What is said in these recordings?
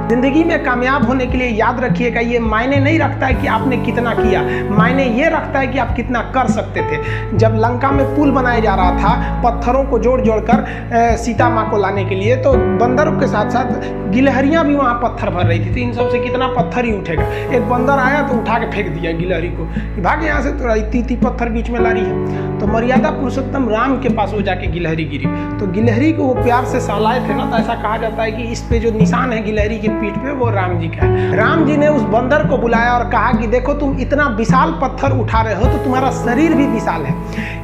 जिंदगी में कामयाब होने के लिए याद रखिएगा, ये मायने नहीं रखता है कि आपने कितना किया, मायने ये रखता है कि आप कितना कर सकते थे। जब लंका में पुल बनाया जा रहा था पत्थरों को जोड़ जोड़ कर सीता माँ को लाने के लिए, तो बंदरों के साथ साथ गिलहरियाँ भी वहाँ पत्थर भर रही थी। तो इन सब से कितना पत्थर ही उठेगा। एक बंदर आया तो उठा के फेंक दिया गिलहरी को, भाग यहाँ से, तो इतनी पत्थर बीच में ला रही है। तो मर्यादा पुरुषोत्तम राम के पास वो जाके गिलहरी गिरी, तो गिलहरी को वो प्यार से सहलाए थे ना, तो ऐसा कहा जाता है कि इस पे जो निशान है गिलहरी की पीठ पे, वो राम जी का है। राम जी ने उस बंदर को बुलाया और कहा कि देखो तुम इतना विशाल पत्थर उठा रहे हो तो तुम्हारा शरीर भी विशाल है,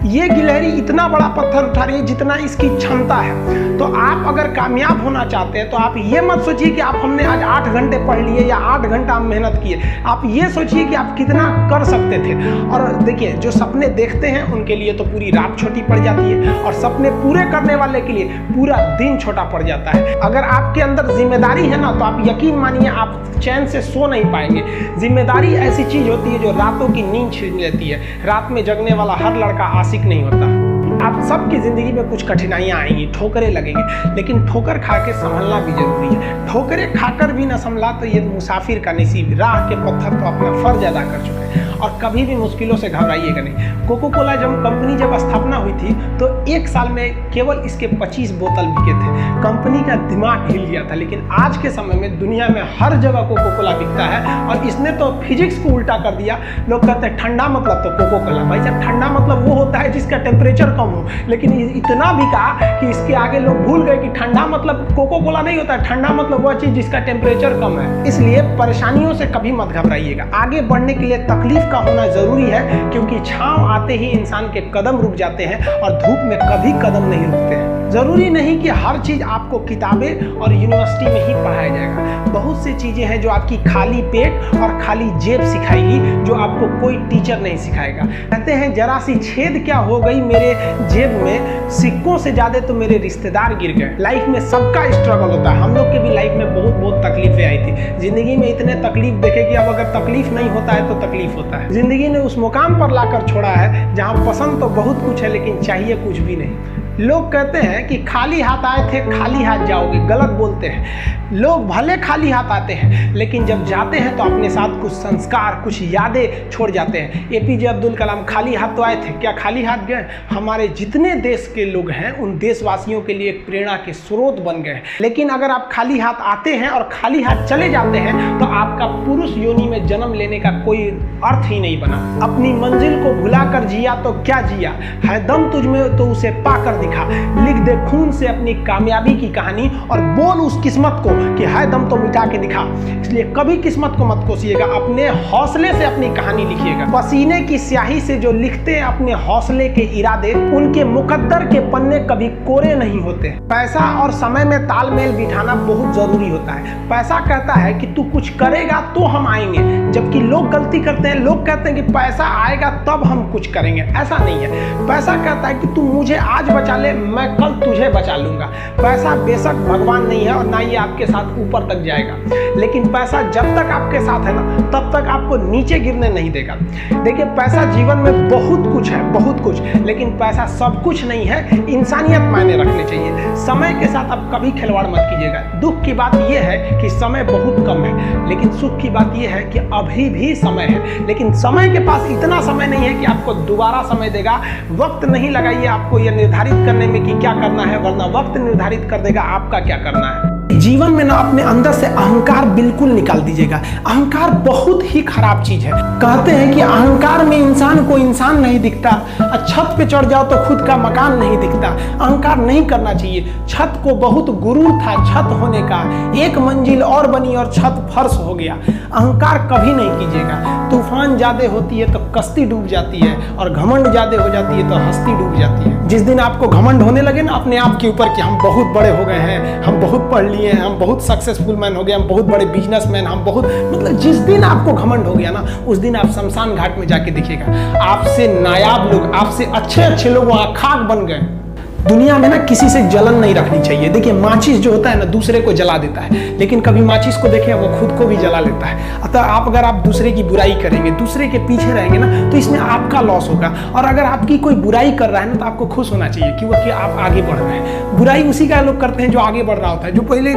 ये गिलहरी इतना बड़ा पत्थर उठा रही है जितना इसकी क्षमता है। तो आप अगर कामयाब होना चाहते हैं तो आप ये मत सोचिए कि आप हमने आज 8 घंटे पढ़ लिए या 8 घंटा मेहनत किए, आप ये सोचिए कि आप कितना कर सकते थे। और देखिए, जो सपने देखते हैं उनके लिए तो पूरी रात छोटी पड़ जाती है, और सपने पूरे करने वाले के लिए पूरा दिन छोटा पड़ जाता है। अगर आपके अंदर जिम्मेदारी है ना, तो आप यकीन मानिए आप चैन से सो नहीं पाएंगे। जिम्मेदारी ऐसी चीज होती है जो रातों की नींद छीन लेती है। रात में जगने वाला हर लड़का आशिक नहीं होता। आप सबकी जिंदगी में कुछ कठिनाइयां आएंगी, ठोकरें लगेंगे, लेकिन ठोकर खा के संभलना भी जरूरी है। ठोकरें खाकर भी न संभला तो ये मुसाफिर का नसीब, राह के पत्थर तो अपना फर्ज अदा कर चुके हैं। और कभी भी मुश्किलों से घबराइएगा नहीं। कोको कोला कंपनी जब स्थापना हुई थी तो 1 साल में केवल इसके 25 बोतल बिके थे। कंपनी का दिमाग हिल गया था। लेकिन आज के समय में दुनिया में हर जगह कोको कोला बिकता है, और इसने तो फिजिक्स को उल्टा कर दिया। लोग कहते हैं ठंडा मतलब तो कोको कोला। भाई साहब, ठंडा मतलब वो होता है जिसका टेम्परेचर कम हो, लेकिन इतना बिका कि इसके आगे लोग भूल गए कि ठंडा मतलब कोको कोला नहीं होता है। ठंडा मतलब वह चीज जिसका टेम्परेचर कम है। इसलिए परेशानियों से कभी मत घबराइएगा। आगे बढ़ने के लिए तकलीफ का होना जरूरी है, क्योंकि छांव आते ही इंसान के कदम रुक जाते हैं और धूप में कभी कदम नहीं रुकते हैं। जरूरी नहीं कि हर चीज आपको किताबें और यूनिवर्सिटी में ही पढ़ाया जाएगा। बहुत सी चीजें हैं जो आपकी खाली पेट और खाली जेब सिखाएगी, जो आपको कोई टीचर नहीं सिखाएगा। कहते हैं जरा सी छेद क्या हो गई मेरे जेब में, सिक्कों से ज्यादा तो मेरे रिश्तेदार गिर गए। लाइफ में सबका स्ट्रगल होता है। हम लोग के भी लाइफ में बहुत तकलीफें आई थी। जिंदगी में इतने तकलीफ देखे कि अब अगर तकलीफ नहीं होता है तो तकलीफ होता है। जिंदगी ने उस मुकाम पर लाकर छोड़ा है जहां पसंद तो बहुत कुछ है, लेकिन चाहिए कुछ भी नहीं। लोग कहते हैं कि खाली हाथ आए थे खाली हाथ जाओगे, गलत बोलते हैं। लोग भले खाली हाथ आते हैं, लेकिन जब जाते हैं तो अपने साथ कुछ संस्कार, कुछ यादें छोड़ जाते हैं। एपीजे अब्दुल कलाम खाली हाथ तो आए थे, क्या खाली हाथ गए? हमारे जितने देश के लोग हैं उन देशवासियों के लिए एक प्रेरणा के स्रोत बन गए। लेकिन अगर आप खाली हाथ आते हैं और खाली हाथ चले जाते हैं तो आपका पुरुष योनि में जन्म लेने का कोई अर्थ ही नहीं बना। अपनी मंजिल को भुलाकर जिया तो क्या जिया, है दम तुझ में तो उसे पाकर दिखा। लिख दे खून से अपनी कामयाबी की कहानी और बोल उस किस्मत को कि है दम तो मिटा के दिखा। इसलिए कभी किस्मत को मत कोसिएगा, अपने हौसले से अपनी कहानी लिखिएगा। पसीने की स्याही से जो लिखते हैं अपने हौसले के इरादे, उनके मुकद्दर के पन्ने कभी कोरे नहीं होते। पैसा और समय में तालमेल बिठाना बहुत जरूरी होता है। पैसा कहता है कि तू कुछ करेगा तो हम आएंगे, जबकि लोग गलती करते हैं। लोग कहते हैं कि पैसा आएगा तब हम कुछ करेंगे। ऐसा नहीं है। पैसा कहता है कि तू मुझे आज बचा ले, मैं कल तुझे बचा लूंगा। पैसा बेशक भगवान नहीं है और ना ये आपके साथ ऊपर तक जाएगा, लेकिन पैसा जब तक आपके साथ है ना, तब तक आपको नीचे गिरने नहीं देगा। देखिए, पैसा जीवन में बहुत कुछ है, बहुत कुछ, लेकिन पैसा सब कुछ नहीं है। इंसानियत मायने रखनी चाहिए। समय के साथ आप कभी खिलवाड़ मत कीजिएगा। दुख की बात यह है कि समय बहुत कम है, लेकिन सुख की बात यह है कि अभी भी समय है। लेकिन समय के पास इतना समय नहीं है कि आपको दोबारा समय देगा। वक्त नहीं लगाइए आपको यह निर्धारित करने में कि क्या करना है, वरना वक्त निर्धारित कर देगा आपका क्या करना है। जीवन में ना अपने अंदर से अहंकार बिल्कुल निकाल दीजिएगा। अहंकार बहुत ही खराब चीज है। कहते हैं कि अहंकार में इंसान को इंसान नहीं दिखता, छत पे चढ़ जाओ तो खुद का मकान नहीं दिखता। अहंकार नहीं करना चाहिए। छत को बहुत गुरूर था छत होने का, एक मंजिल और बनी और छत फर्श हो गया। अहंकार कभी नहीं कीजिएगा। तूफान ज्यादा होती है तो कश्ती डूब जाती है, और घमंड ज्यादा हो जाती है तो हस्ती डूब जाती है। जिस दिन आपको घमंड होने लगे ना अपने आप के ऊपर कि हम बहुत बड़े हो गए हैं, हम बहुत पढ़ लिए हैं, हम बहुत सक्सेसफुल मैन हो गए, हम बहुत बड़े बिजनेसमैन, हम बहुत, मतलब जिस दिन आपको घमंड हो गया ना, उस दिन आप शमशान घाट में जाके देखिएगा, आपसे नायाब लोग, आपसे अच्छे लोग वहां खाक बन गए। दुनिया में ना किसी से जलन नहीं रखनी चाहिए। देखिए, माचिस जो होता है ना दूसरे को जला देता है, लेकिन कभी माचिस को देखे वो खुद को भी जला लेता है। अतः अगर आप दूसरे की बुराई करेंगे, दूसरे के पीछे रहेंगे ना, तो इसमें आपका लॉस होगा। और अगर आपकी कोई बुराई कर रहा है ना, तो आपको खुश होना चाहिए कि आप आगे बढ़ रहे हैं। बुराई उसी का लोग करते हैं जो आगे बढ़ रहा होता है। जो पहले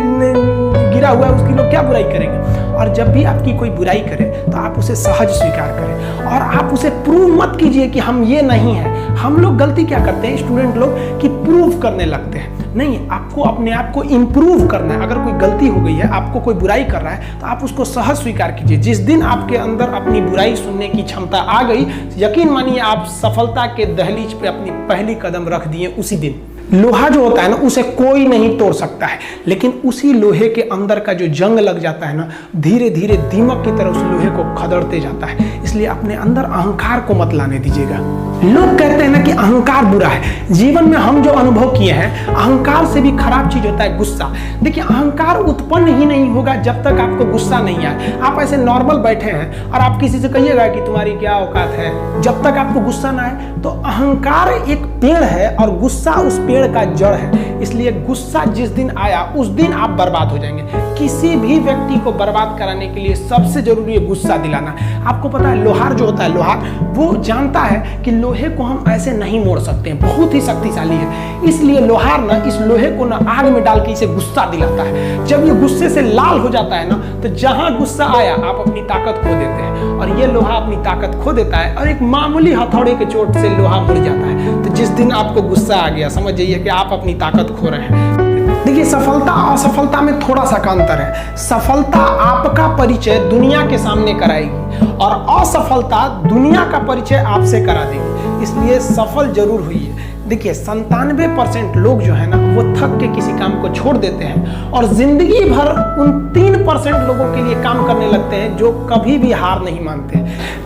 गिरा गिरा हुआ है उसकी लोग क्या बुराई करेंगे। और जब भी आपकी कोई बुराई करे तो आप उसे सहज स्वीकार करें और आप उसे प्रूव मत कीजिए कि हम ये नहीं हैं। हम लोग गलती क्या करते हैं स्टूडेंट लोग कि प्रूव करने लगते हैं। नहीं, आपको अपने आप को इम्प्रूव करना है। अगर कोई गलती हो गई है, आपको कोई बुराई कर रहा है, तो आप उसको सहज स्वीकार कीजिए। जिस दिन आपके अंदर अपनी बुराई सुनने की क्षमता आ गई, यकीन मानिए आप सफलता के दहलीज पे अपनी पहली कदम रख दिए उसी दिन। लोहा जो होता है ना, उसे कोई नहीं तोड़ सकता है, लेकिन उसी लोहे के अंदर का जो जंग लग जाता है ना, धीरे धीरे दीमक की तरह उस लोहे को खदड़ते जाता है। इसलिए अपने अंदर अहंकार को मत लाने दीजिएगा। लोग कहते हैं ना कि अहंकार बुरा है। जीवन में हम जो अनुभव किए हैं, अहंकार से भी खराब चीज होता है गुस्सा। देखिए, अहंकार उत्पन्न ही नहीं होगा जब तक आपको गुस्सा नहीं आए। आप ऐसे नॉर्मल बैठे हैं और आप किसी से कहिएगा कि तुम्हारी क्या औकात है, जब तक आपको गुस्सा ना आए। तो अहंकार एक पेड़ है और गुस्सा उस पेड़ का जड़ है। इसलिए गुस्सा जिस दिन आया उस दिन आप बर्बाद हो जाएंगे। किसी भी व्यक्ति को बर्बाद कराने के लिए सबसे जरूरी है गुस्सा दिलाना। आपको पता है, लोहार जो होता है, लोहार वो जानता है कि लोहे को हम ऐसे नहीं मोड़ सकते हैं, बहुत ही शक्तिशाली है। इसलिए लोहार ना इस लोहे को ना आग में डाल के इसे गुस्सा दिलाता है। जब ये गुस्से से लाल हो जाता है ना, तो जहां गुस्सा आया आप अपनी ताकत खो देते हैं और ये लोहा अपनी ताकत खो देता है और एक मामूली हथौड़े के चोट से लोहा मुड़ जाता है। तो जिस दिन आपको गुस्सा आ गया, समझ जाइए कि आप अपनी ताकत खो रहे हैं। देखिए, सफलता और असफलता में थोड़ा सा का अंतर है। सफलता आपका परिचय दुनिया के सामने कराएगी और असफलता दुनिया का परिचय आपसे करा देगी। इसलिए सफल जरूर हुई है। देखिए, 97% लोग जो है ना, वो थक के किसी काम को छोड़ देते हैं और जिंदगी भर उन 3% लोगों के लिए काम करने लगते हैं जो कभी भी हार नहीं मानते।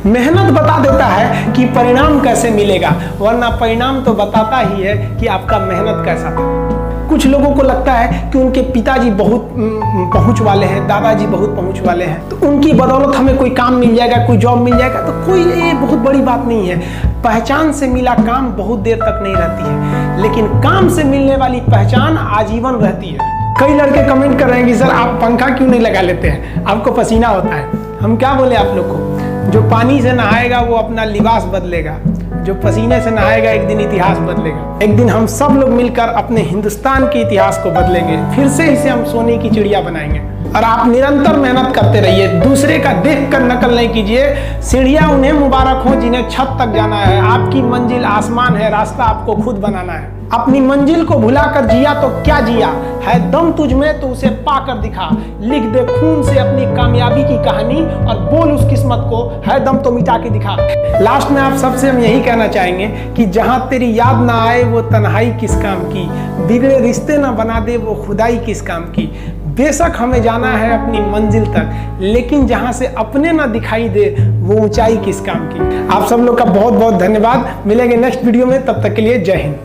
मेहनत बता देता है कि परिणाम कैसे मिलेगा, वरना परिणाम तो बताता ही है कि आपका मेहनत कैसा था। कुछ लोगों को लगता है कि उनके पिताजी बहुत पहुंच वाले हैं, दादाजी बहुत पहुंच वाले हैं, तो उनकी बदौलत हमें कोई काम मिल जाएगा, कोई जॉब मिल जाएगा। तो कोई ये बहुत बड़ी बात नहीं है। पहचान से मिला काम बहुत देर तक नहीं रहती है, लेकिन काम से मिलने वाली पहचान आजीवन रहती है। कई लड़के कमेंट कर रहे हैं कि सर आप पंखा क्यों नहीं लगा लेते हैं, आपको पसीना होता है। हम क्या बोले आप लोग को, जो पानी से नहाएगा वो अपना लिबास बदलेगा, जो पसीने से नहाएगा एक दिन इतिहास बदलेगा। एक दिन हम सब लोग मिलकर अपने हिंदुस्तान के इतिहास को बदलेंगे, फिर से इसे हम सोने की चिड़िया बनाएंगे। और आप निरंतर मेहनत करते रहिए, दूसरे का देखकर नकल नहीं कीजिए। सीढ़ियां उन्हें मुबारक हो जिन्हें छत तक जाना है। आपकी मंजिल आसमान है, रास्ता आपको खुद बनाना है। अपनी मंजिल को भुलाकर जिया तो क्या जिया, है दम तुझ में तो उसे पाकर दिखा। लिख दे खून से अपनी कामयाबी की कहानी और बोल उस किस्मत को, है दम तो मिटा के दिखा। लास्ट में आप सबसे हम यही कहना चाहेंगे कि जहां तेरी याद ना आए वो तन्हाई किस काम की, बिगड़े रिश्ते ना बना दे वो खुदाई किस काम की। बेशक हमें जाना है अपनी मंजिल तक, लेकिन जहां से अपने ना दिखाई दे वो ऊंचाई किस काम की। आप सब लोग का बहुत बहुत धन्यवाद। मिलेंगे नेक्स्ट वीडियो में, तब तक के लिए जय हिंद।